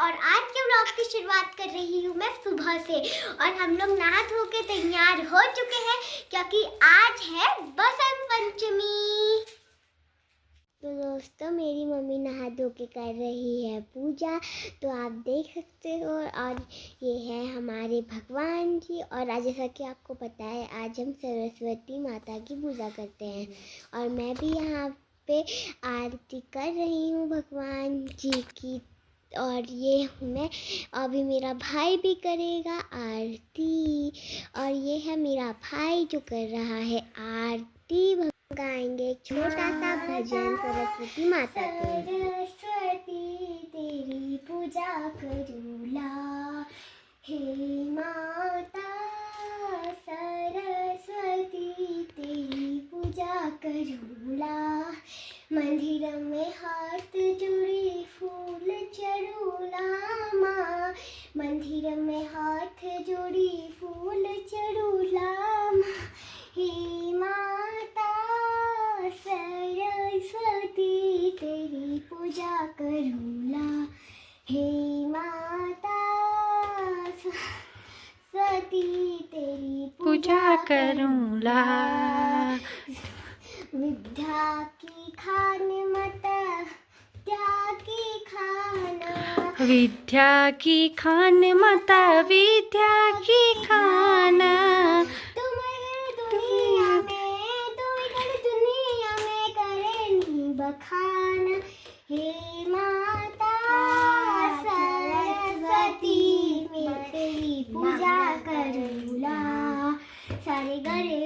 और आज के व्लॉग की शुरुआत कर रही हूँ मैं सुबह से। और हम लोग नहा धो के तैयार हो चुके हैं क्योंकि आज है बसंत पंचमी। तो दोस्तों मेरी मम्मी नहा धो के कर रही है पूजा, तो आप देख सकते हो। और ये है हमारे भगवान जी। और आज जैसा कि आपको पता है आज हम सरस्वती माता की पूजा करते हैं और मैं भी यहाँ पे आरती कर रही हूँ भगवान जी की। और ये मैं अभी मेरा भाई भी करेगा आरती, और ये है मेरा भाई जो कर रहा है आरती। गाएंगे एक छोटा सा भजन सरस्वती माता के। सरस्वती तेरी पूजा करूला, हे माता सरस्वती तेरी पूजा करूला। मंदिर में हाथ जोड़ी फूल चढ़ूला माँ, मंदिर में हाथ जोड़ी फूल चढ़ूला माँ। हे माता सरस्वती तेरी पूजा करूला, हे माता सरस्वती तेरी पूजा करूँला। विद्या की खान माता विद्या की खाना, विद्या की खान माता विद्या की खाना। तुम दुनिया में करें बखान। हे माता सरस्वती मैं तेरी पूजा करूला। सारे गरे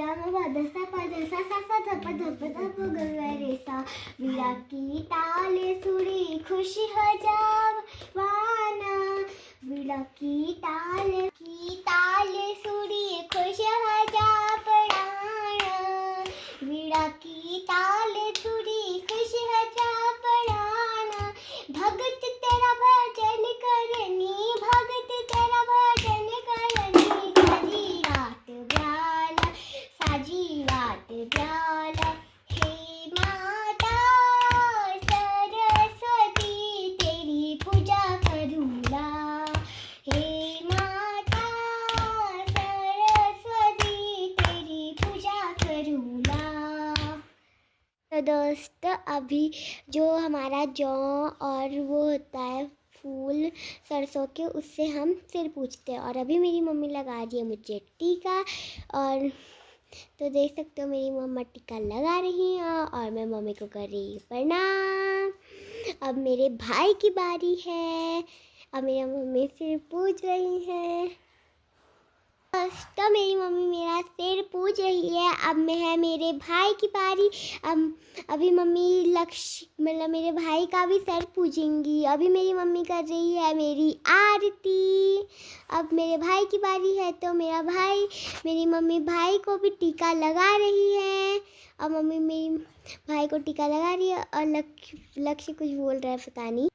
सा प ध प ग रे सा। वीरा की ताले सुरी खुशी हजाब वाना, वीरा की ताले सुरी खुशी हजाब पड़ाना, वीरा की ताले सुरी खुशी हजाब पड़ाना। भगत तेरा भजन करनी, भगत तेरा भजन करनी। साजी रात ब्याला हे माता सरस्वती तेरी पूजा करूला, हे माता सरस्वती तेरी पूजा करूला। तो दोस्तों अभी जो हमारा जौ और वो होता है फूल सरसों के, उससे हम सिर पूछते हैं। और अभी मेरी मम्मी लगा रही है मुझे टीका। और तो देख सकते हो मेरी मम्मा टीका लगा रही हैं और मैं मम्मी को कर रही हूँ प्रणाम। अब मेरे भाई की बारी है, अब मेरी मम्मी सिर पूछ रही है। तो मेरी मम्मी मेरा सिर पूछ रही है। अब मैं है मेरे भाई की बारी। अभी मम्मी मतलब मेरे भाई का भी सर पूजेंगी। अभी मेरी मम्मी कर रही है मेरी आरती। अब मेरे भाई की बारी है, तो मेरी मम्मी भाई को भी टीका लगा रही है। अब मम्मी मेरी भाई को टीका लगा रही है और लक्ष्य कुछ बोल रहा है पता नहीं।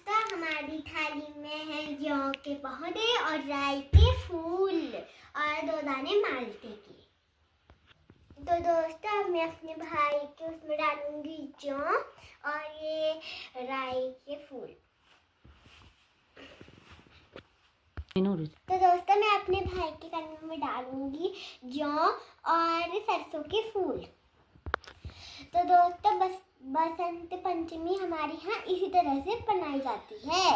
हमारी थाली में है जौ के पौधे और राई के फूल और 2 दाने माल्टे के। तो दोस्तों मैं अपने भाई के उसमें डालूंगी जौ और ये राई के फूल। तो दोस्तों मैं अपने भाई के कन्ने में डालूंगी जौ और सरसों के फूल। तो दोस्तों बसंत पंचमी हमारे यहाँ इसी तरह से बनाई जाती है।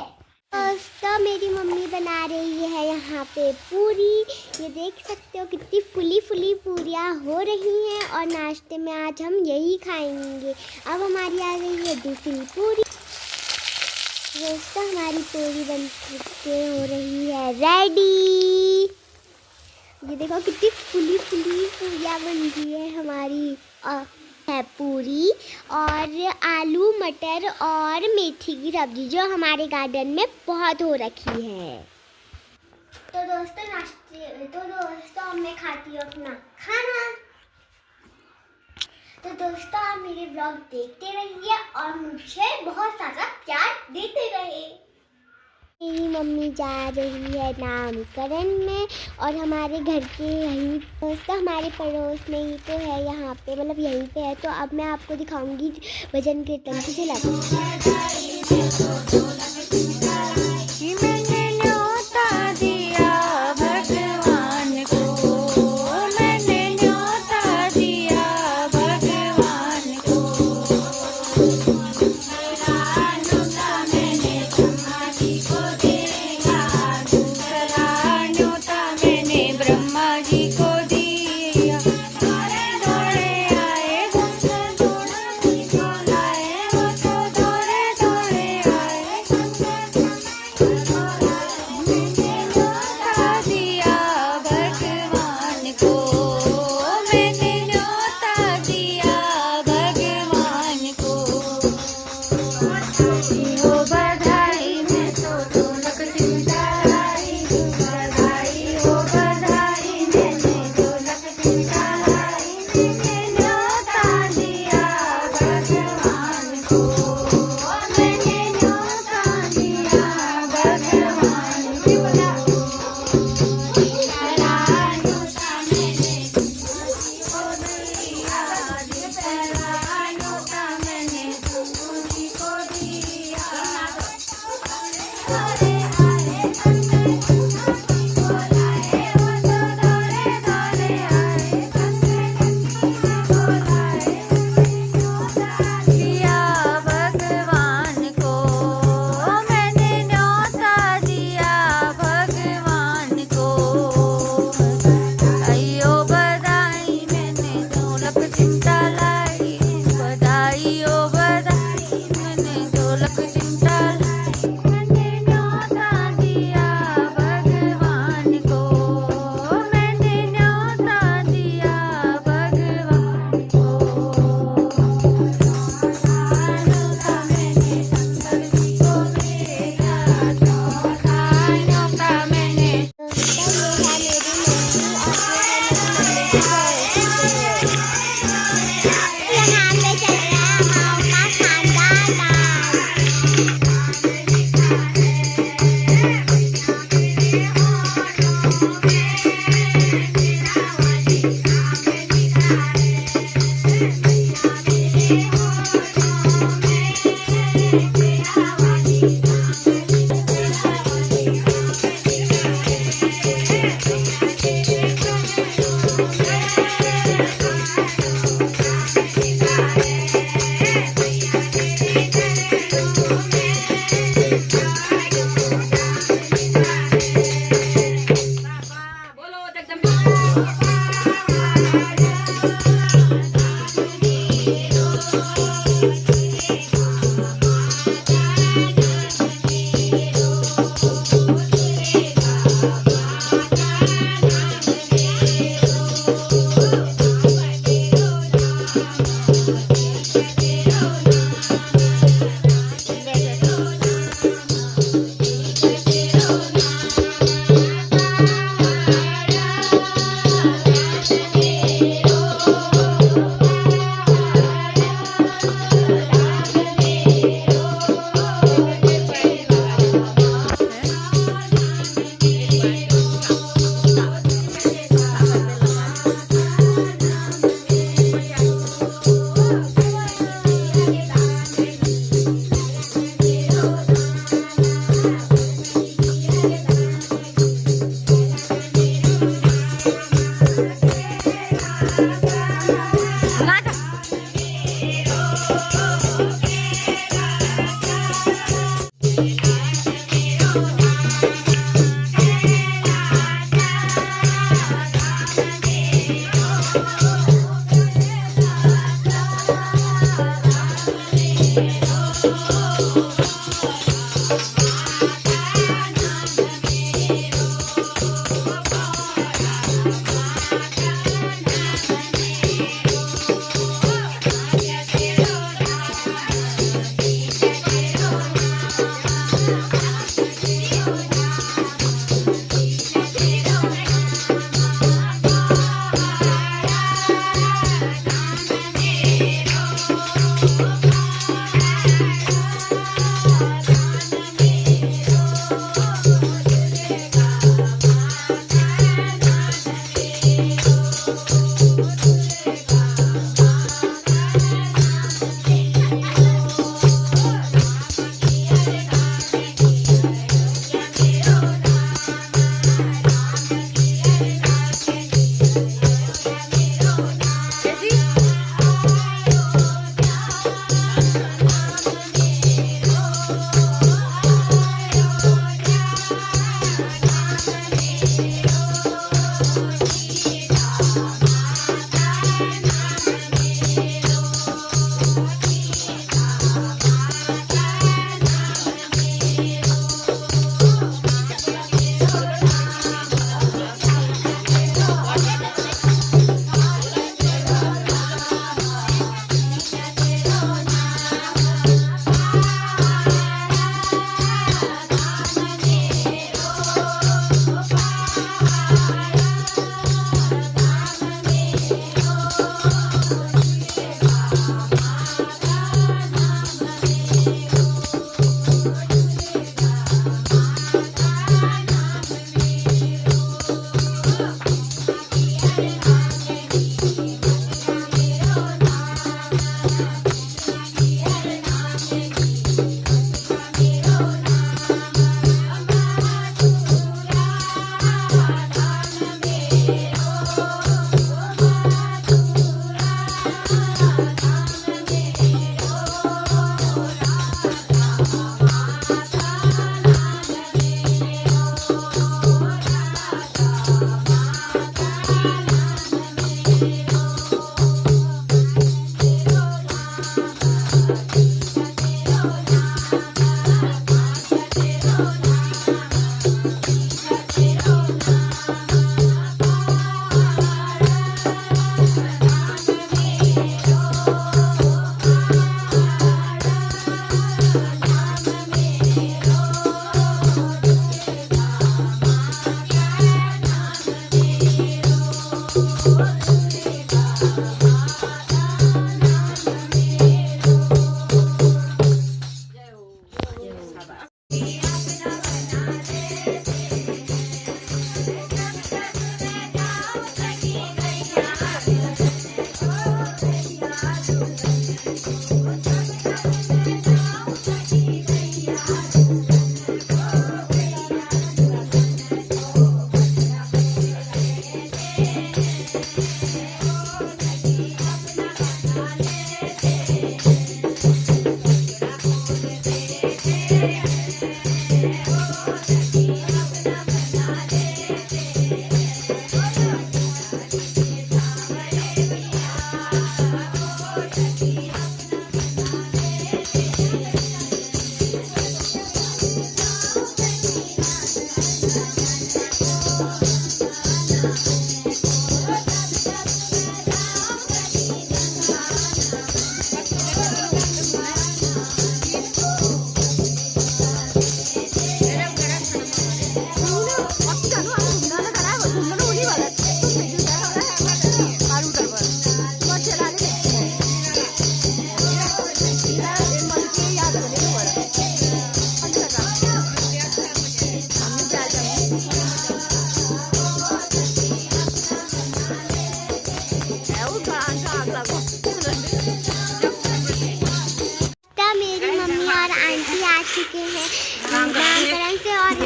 दोस्तों मेरी मम्मी बना रही है यहाँ पे पूरी। ये देख सकते हो कितनी फुली पूरियाँ हो रही हैं और नाश्ते में आज हम यही खाएंगे। अब हमारी आ गई है दूसरी पूरी। दोस्तों हमारी पूरी बन के हो रही है रेडी। ये देखो कितनी फुली पूरियाँ बन रही है हमारी। है पूरी और आलू मटर और मेथी की सब्जी जो हमारे गार्डन में बहुत हो रखी है। तो दोस्तों अब मैं खाती हूँ अपना खाना। तो दोस्तों आप मेरे ब्लॉग देखते रहिए और मुझे बहुत सारा प्यार देते रहिए। मेरी मम्मी जा रही है नामकरण में और हमारे घर के यहीं दोस्तों हमारे पड़ोस में ही तो है, यहाँ पे मतलब यहीं पे है। तो अब मैं आपको दिखाऊंगी भजन कीर्तन की झलक।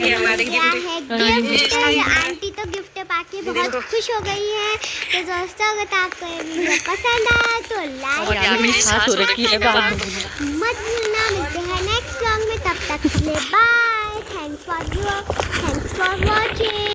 ये हमारे क्या है गिफ्ट। आंटी तो गिफ्ट पाके बहुत खुश हो गई है। तो दोस्तों अगर आपको ये वीडियो पसंद आया तो लाइक सास हो रखी है बात मत भूलना। मिलते हैं नेक्स्ट व्लॉग में, तब तक के लिए बाय।